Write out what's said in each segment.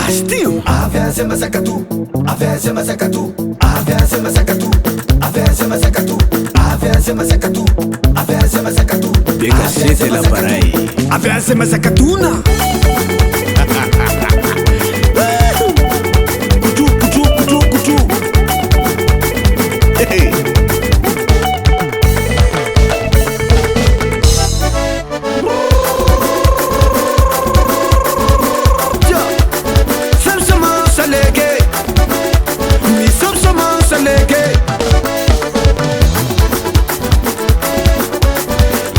Astio Avese masakatu Avese masakatu Avese masakatu Avese masakatu Avese masakatu Avese masakatu De cacete la parai Avese masakatuna Kuchu kuchu kuchu kuchu Hey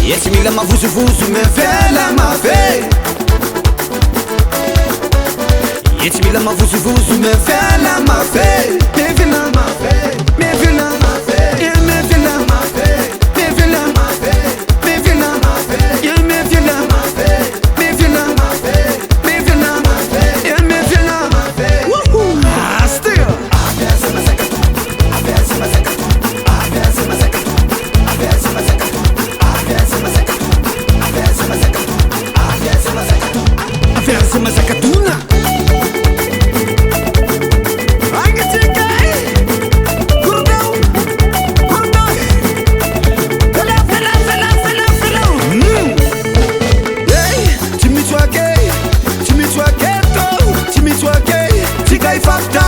Yes, mi lama vuzu vuzu me vela ma ve. Yes, mi lama vuzu vuzu me vela ma ve. Me vela ma ve. Me vela ma ve. Yeah, me vela ma ve. Me vela ma ve. Me vela ma ve. Yeah, me vela ma ve. Me vela ma ve. Me vela ma ve. Yeah, me vela ma ve. Woohoo! Still. Avese masakatu. Avese masakatu. Avese masakatu. Avese masakatu. Avese masakatuna Ainga tika Kurdau Kurdau Fela fela fela fela fela Hey Chimichwake Chimichwake to Chimichwake Tika ifakta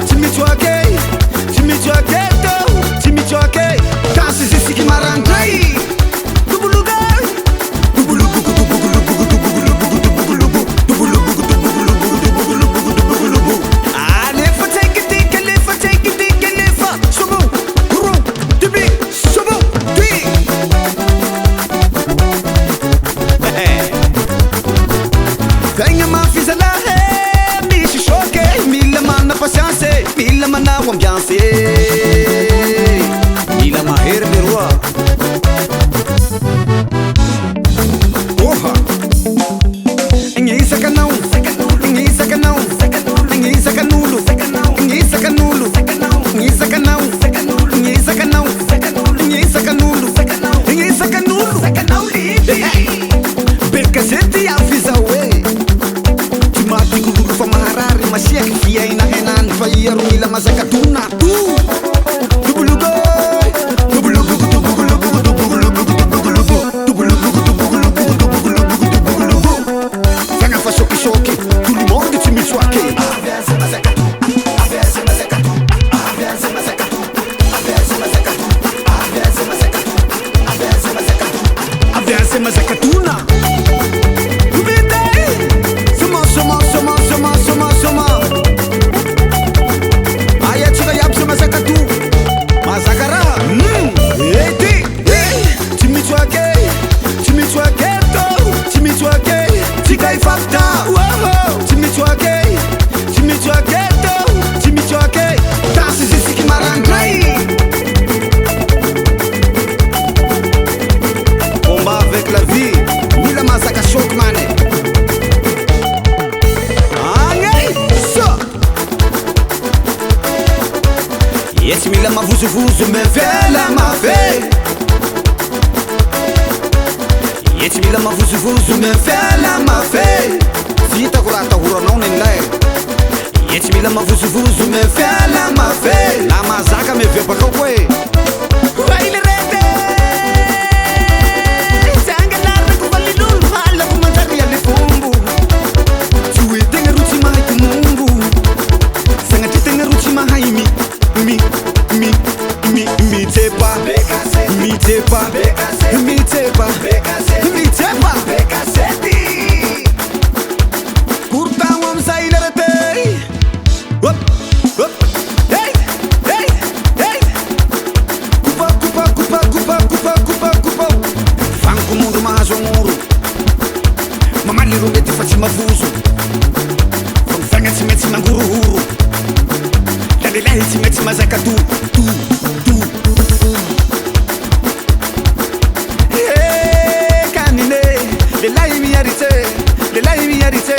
Chimichwake Chimichwake to Chimichwake Kasi sisi kimarangrai Mila mana wambiance Mila maher berwa Oha Ngisa kanau Ngisa kanau Ngisa kanulu Ngisa kanulu Ngisa kanau Ngisa kanau Ngisa kanulu Ngisa kanulu Berkaseti afisa we Tumati kululu fa maharari Mashiak kia ina henan Fayaru ila masakatuna Dubulugo Fanga fa shoki shoki Tout le monde tu me choque Avese masakatu Avese masakatu Avese masakatu Avese masakatu Avese masakatu Avese masakatu Avese masakatuna Yes, mi lama vuzu vuzu me vela ma ve. Yes, mi lama vuzu vuzu me vela ma ve. Sita kurata hura non in lai. Yes, mi lama vuzu vuzu me vela ma ve. La mazaka me ve baka we. Vai le rete. Sanga larga ku validul hala ku mantari ale fumbu. Tuwe tenga ruchi mai ku mungu. Sanga tenga ruchi mai mi tepa, mi tepa, mi tepa, mi tepa, curta wam sailarte, hop, hop, hey, hey, hey, kupa, kupa, kupa, kupa, kupa, kupa, kupa, fanku mundo mahazonguru, mamali rubeti faci mafuso, fanga timeti manguruhuru, lalilahi timeti mazakatu, Le lai mi yarite